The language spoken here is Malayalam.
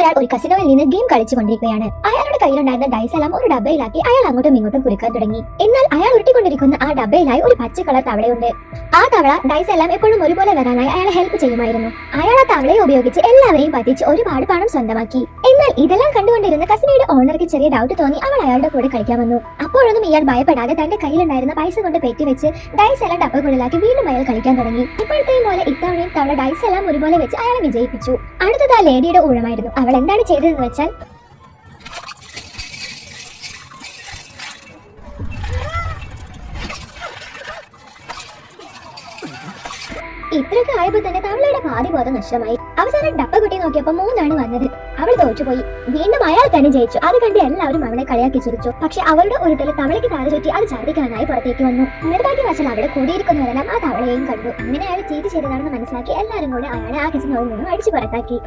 ഒരാൾ ഒരു കസിനോയിൽ നിന്ന് ഗെയിം കളിച്ചുകൊണ്ടിരിക്കുകയാണ്. അയാളുടെ കയ്യിലുണ്ടായിരുന്ന ഡൈസ് എല്ലാം ഒരു ഡബയിലാക്കി അയാൾ അങ്ങോട്ടും ഇങ്ങോട്ടും കുലുക്കാൻ തുടങ്ങി. എന്നാൽ അയാൾ ഉരുട്ടിക്കൊണ്ടിരിക്കുന്ന ആ ഡബയിലായി ഒരു പച്ച കളർ തവളയുണ്ട്. ആ തവള ഡൈസ് എല്ലാം എപ്പോഴും ഒരുപോലെ വരാനായി അയാളെ ഹെൽപ്പ് ചെയ്യുമായിരുന്നു. അയാൾ ആ തവളയെ ഉപയോഗിച്ച് എല്ലാവരെയും പറ്റിച്ച് ഒരുപാട് പണം സ്വന്തമാക്കി. എന്നാൽ ഇതെല്ലാം കണ്ടുകൊണ്ടിരുന്ന കസിനോയുടെ ഓണർക്ക് ചെറിയ ഡൗട്ട് തോന്നി അവൾ അയാളുടെ കൂടെ കളിക്കാൻ വന്നു. അപ്പോഴൊന്നും ഇയാൾ ഭയപ്പെടാതെ തന്റെ കയ്യിലുണ്ടായിരുന്ന പൈസ കൊണ്ട് പെറ്റിവെച്ച് ഡൈസ് എല്ലാം ഡബകളിലാക്കി വീണ്ടും അയാൾ കളിക്കാൻ തുടങ്ങി. ഇപ്പോഴത്തെയും പോലെ ഇത്തവണയും തവള ഡൈസ് എല്ലാം ഒരുപോലെ വെച്ച് അയാളെ വിജയിപ്പിച്ചു. അടുത്തത് ആ ലേഡിയുടെ ഊഴമായിരുന്നു. അവൾ എന്താണ് ചെയ്തതെന്ന് വെച്ചാൽ ഇത്രയൊക്കെ ആയപ്പോൾ തന്നെ തവളയുടെ പാതി ബോധം നഷ്ടമായി. അവസാനം ഡപ്പ കുട്ടി നോക്കിയപ്പോൾ 3 വന്നത്. അവൾ തോറ്റുപോയി. വീണ്ടും അയാൾ തന്നെ ജയിച്ചു. അത് കണ്ട് എല്ലാവരും അവളെ കളിയാക്കി ചിരിച്ചു. പക്ഷെ അവളുടെ ഉരുട്ടിൽ തവളയ്ക്ക് താഴെ ചുറ്റി അത് ഛർദ്ദിക്കാനായി പുറത്തേക്ക് വന്നു. നിർഭാഗ്യവശാൽ അവിടെ കൂടിയിരിക്കുന്നവരെല്ലാം ആ തവളയെയും കണ്ടു. അങ്ങനെ അയാൾ ചീറ്റ് ചെയ്തതാണെന്ന് മനസ്സിലാക്കി എല്ലാവരും കൂടെ അയാളെ ആ കിച്ചനോയിൽ നിന്നും അടിച്ചു പുറത്താക്കി.